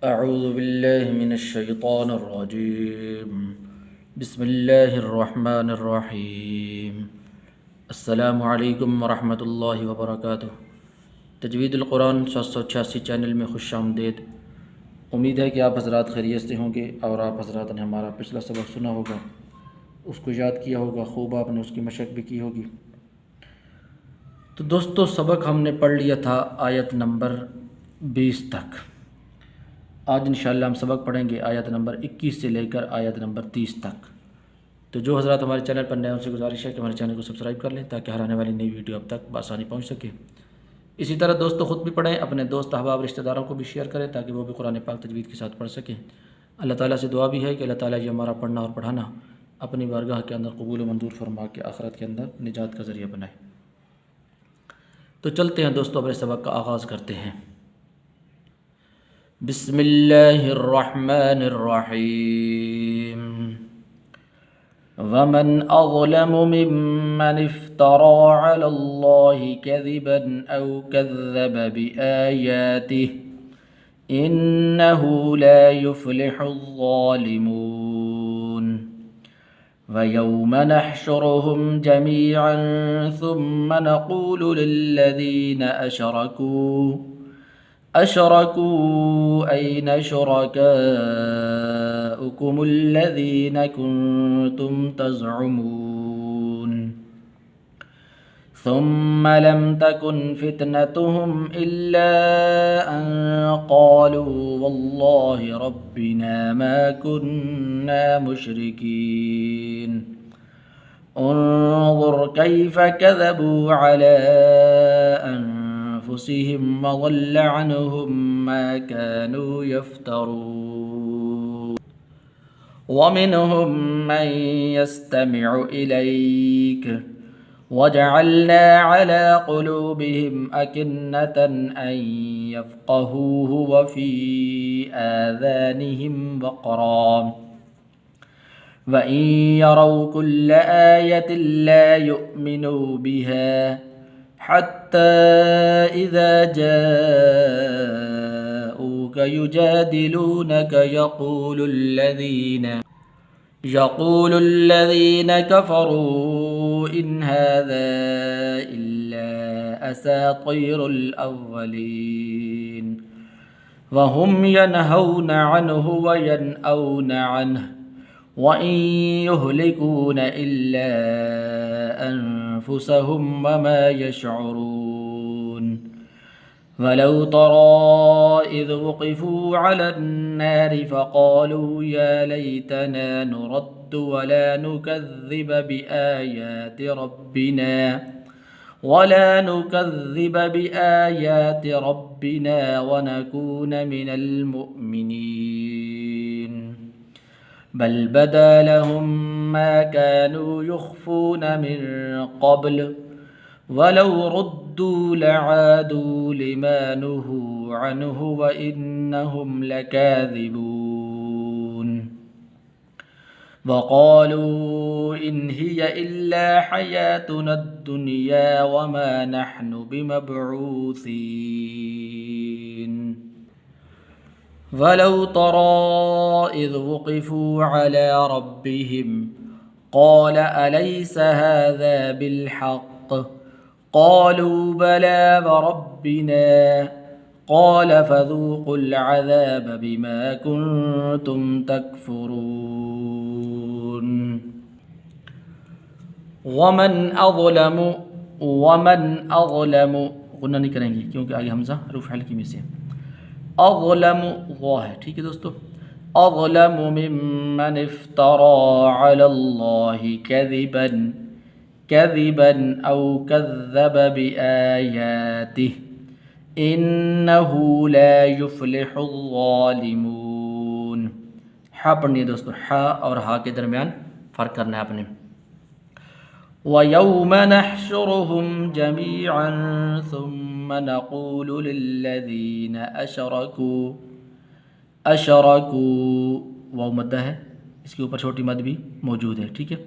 अऊज़ु बिल्लाहि मिनश्शैतानिर्रजीम। बिस्मिल्लाहिर्रहमानिर्रहीम। अस्सलामु अलैकुम वरहमतुल्लाहि वबरकातुहू। तजवीदुल कुरान 786 चैनल में खुश आमदीद। उम्मीद है कि आप हज़रात खैरियत से होंगे और आप हज़रात ने हमारा पिछला सबक सुना होगा, उसको याद किया होगा, खूब आपने उसकी मशक भी की होगी। तो दोस्तों, सबक हमने पढ़ लिया था आयत नंबर 20 तक। आज इंशाअल्लाह हम सबक पढ़ेंगे आयत नंबर 21 से लेकर आयत नंबर 30 तक। तो जो हज़रात हमारे चैनल पर नए, उनसे गुजारिश है कि हमारे चैनल को सब्सक्राइब कर लें ताकि हर आने वाली नई वीडियो अब तक बआसानी पहुँच सके। इसी तरह दोस्तों ख़ुद भी पढ़ें, अपने दोस्त अहबाब रिश्तेदारों को भी शेयर करें ताकि वो भी कुरान पाक तजवीद के साथ पढ़ सकें। अल्लाह ताला से दुआ भी है कि अल्लाह ताला ये हमारा पढ़ना और पढ़ाना अपनी बारगाह के अंदर कबूल मंजूर फरमा के आखिरत के अंदर निजात का ज़रिया बनाए। तो चलते हैं दोस्तों, अपने सबक का आगाज़ करते हैं। बिस्मिल्लाहिर्रहमानिर्रहीम। वमन अज़लमु मिम्मन इफ्तरा अलल्लाहि कज़िबन औ कज़्ज़ब बिआयातिहि इन्नहु ला युफ्लिहुज़्ज़ालिमून। वयौम नहशुरुहुम जमीअन सुम्मा नक़ूलु लिल्लज़ीना अशरकू ऐन शुरकाउकुमुल्लज़ीना कुन्तुम तज़अमून। सुम्मा लम तकुन फितनतुहुम इल्ला अन क़ालू वल्लाहि रब्बिना मा कुन्ना मुशरिकीन। उन्ज़ुर कैफ़ कज़बू अला अन्फुसिहिम वज़ल्ल अन्हुम मा कानू यफ्तरून। वमिनहुम मन यस्तमिउ इलैक वजअलना अला क़ुलूबिहिम अकिन्नतन अन यफ़क़हूहु वफ़ी आज़ानिहिम वक़रा वइन यरौ कुल्ल आयतिन ला युमिनू बिहा हत्ता इज़ा जाऊक युजादिलूनक यक़ूलुल्लज़ीन कफ़रू इन हाज़ा इल्ला असातीरुल अव्वलीन। वहुम यनहौन अन्हु वयनअौन अन्हु वइन युहलिकून इल्ला अन्फुसहुम वमा यशऊरून। वलौ तरा इज़ वुक़िफ़ू अलन्नारि फ़क़ालू या लैतना नुरद्दु वला नुकज़्ज़िब बिआयाति रब्बिना वनकून मिनल मुअ्मिनीन। बल बदा लहुम मा कानू युख़्फ़ून मिन क़ब्ल वलौ रुद्दू लआदू लिमा नुहू अन्हु व इन्नहुम लकाज़िबून। वक़ालू इन हिय इल्ला हयातुना दुनिया वमा नहनु बिमबऊसीन। वलौ तरा इज़ वुक़िफ़ू अला रब्बिहिम क़ाल अलैस हाज़ा बिल्हक़्क़ क़ालू बला वरब्बिना क़ाल फ़ज़ूक़ुल अज़ाब बिमा कुन्तुम तकफ़ुरून। वमन अज़लमु गुन्ना नहीं करेंगे क्योंकि आगे हमज़ा हरूफ़ हल्की में से। अज़लमु वाह है, ठीक है दोस्तों। अज़लमु मिम्मन इफ्तरा अलल्लाहि कज़िबन औ कज़्ज़ब बिआयातिहि इन्नहु ला युफ्लिहुज़्ज़ालिमून। हा पढ़नी है दोस्तों, हा और हा के दरमियान फ़र्क करना है आपने। वयौम नहशुरुहुम जमीअन सुम्मा नक़ूलु लिल्लज़ीना अशरकू वाव मद्दा है, इसके ऊपर छोटी मद भी मौजूद है, ठीक है।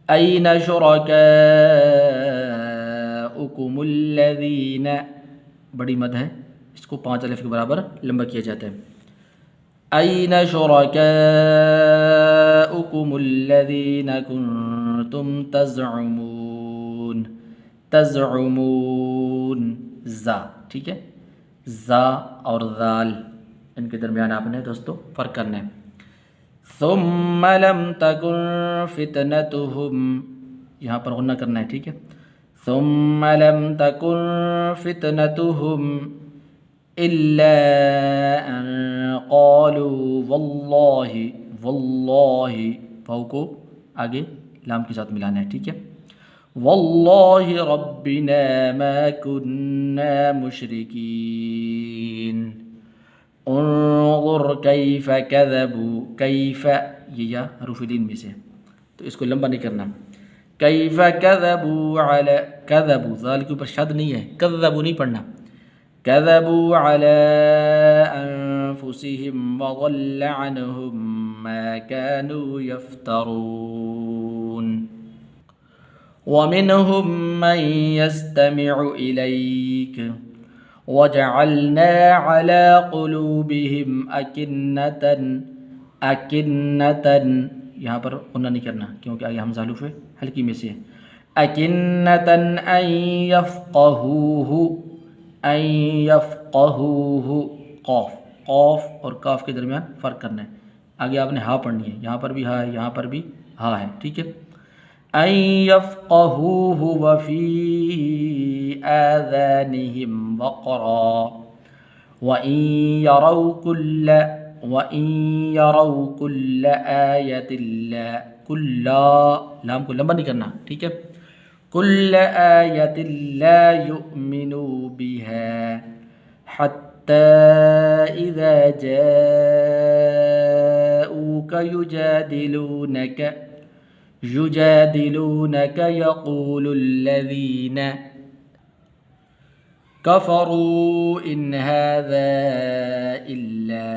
ऐन शुरकाउकुमुल्लज़ीना बड़ी मद है, इसको 5 अलिफ के बराबर लंबा किया जाता है। أين شركاؤكم الذين كنتم تزعمون تزعمون زا، ٹھیک ہے، زا اور ذال ان کے درمیان آپ نے دوستو فرق کرنا ہے. ثم لم تكن فتنتهم، یہاں پر غنہ کرنا ہے، ٹھیک ہے. ثم لم تكن فتنتهم إلا أن قالوا والله والله، واو کو آگے لام کے ساتھ ملانا ہے، ٹھیک ہے. والله ربنا ما كنا مشركين انظر كيف كذبوا، كيف یہ حروف لین میں سے تو اس کو لمبا نہیں کرنا. كيف كذبوا على، كذبوا ذال کے اوپر شد نہیں ہے، كذبوا نہیں پڑھنا. كذبوا على أنفسهم وضل عنهم ما كانوا يفترون. ومنهم من يستمع إليك وجعلنا على قلوبهم أكنة، یہاں پر غنہ نہیں کرنا کیونکہ آگے حمزہ حروف ہلکی میں سے ہے. أكنة أن يفقهوه، أن يفقهوه، قاف، قاف اور کاف کے درمیان فرق کرنا ہے. آگے آپ نے ہا پڑھنی ہے، یہاں پر بھی ہا ہے، یہاں پر بھی ہا ہے، ٹھیک ہے. أن يفقهوه وفي آذانهم وقرا وإن يروا كل آية لا، كل لام کو لمبا نہیں کرنا، ٹھیک ہے. كل آية لا يؤمنوا بها حتى إذا جاءوك يجادلونك يقول الذين كفروا إن هذا إلا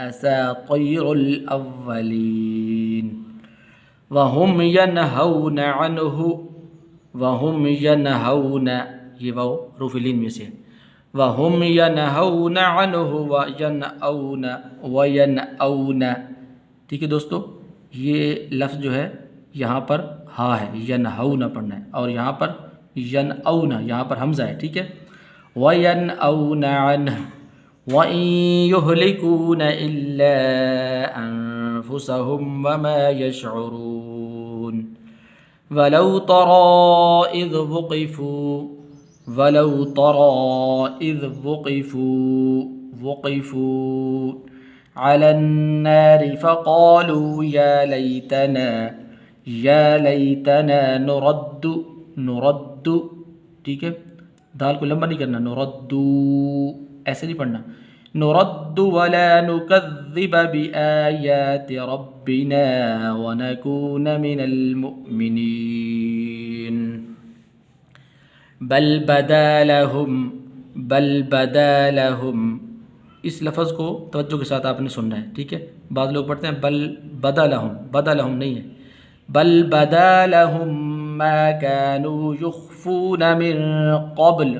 أساطير الأولين وهم ينهون عنه، وهم ينهون، یہ وہ حروف لین میں سے، وهم ينهون عنه وينأون، ٹھیک ہے دوستو. یہ لفظ جو ہے یہاں پر ہا ہے، ینہون پڑھنا ہے، اور یہاں پر ینأون، یہاں پر حمزہ ہے، ٹھیک ہے. وَيَنْأَوْنَ عَنْهُ وَإِنْ يُهْلِكُونَ إِلَّا أَنفُسَهُمْ وَمَا يَشْعُرُونَ. وَلَوْ تَرَى إِذْ وُقِفُوا على النار فقالوا يا ليتنا نرد، ٹھیک ہے. دال کو لمبا نہیں کرنا، نرد ایسے نہیں پڑھنا. نرد ولا نكذب بآيات ربنا ونكون من المؤمنين بل بدا لهم، اس لفظ کو توجہ کے ساتھ آپ نے سننا ہے، ٹھیک ہے. بعض لوگ پڑھتے ہیں بل بدا لہم نہیں ہے، بل بدا لہم ما كانوا يخفون من قبل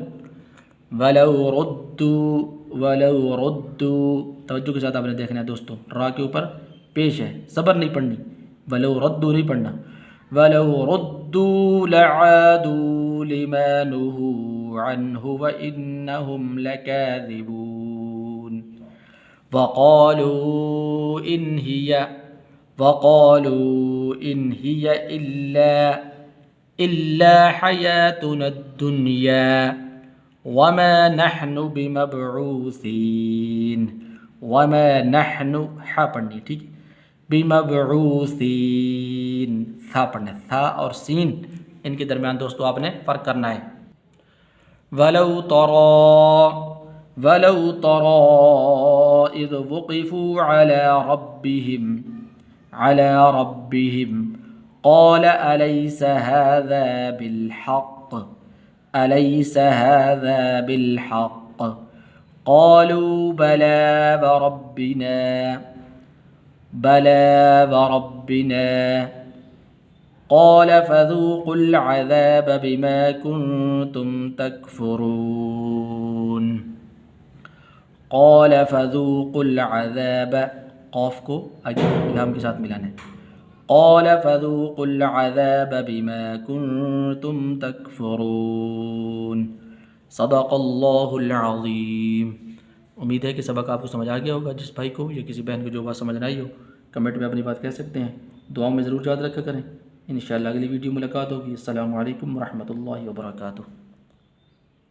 ولو ردوا، توجہ کے ساتھ آپ نے دیکھنا ہے دوستو. را کے اوپر پیش ہے، صبر نہیں پڑھنی، ولو ردوا نہیں پڑھنا. ولو ردوا لعادوا لما نهوا عنه وإنهم لكاذبون. وقالوا إن هي إلا حياتنا الدنيا وما نحن بمبعوثين. وما نحن ہا پڑھنی، ٹھیک ہے. بمبعوثين تھا پڑھنا، تھا اور سین ان کے درمیان دوستو آپ نے فرق کرنا ہے. ولو ترى إذ وقفوا على ربهم قال أليس هذا بالحق قالوا بلى وربنا قال فذوقوا العذاب بما كنتم تكفرون. قال فذوقوا العذاب، قاف کو آگے لام کے ساتھ ملانا ہے، قال فذوقوا العذاب بما كنتم تکفرون، صدق اللہ العظیم۔ امید ہے کہ سبق آپ کو سمجھ آ گیا ہوگا۔ جس بھائی کو یا کسی بہن کو جو بات سمجھ نہ آئی ہو کمنٹ میں اپنی بات کہہ سکتے ہیں، دعاؤں میں ضرور یاد رکھا کریں۔ انشاءاللہ اگلی ویڈیو ملاقات ہوگی۔ السلام علیکم ورحمۃ اللہ وبرکاتہ۔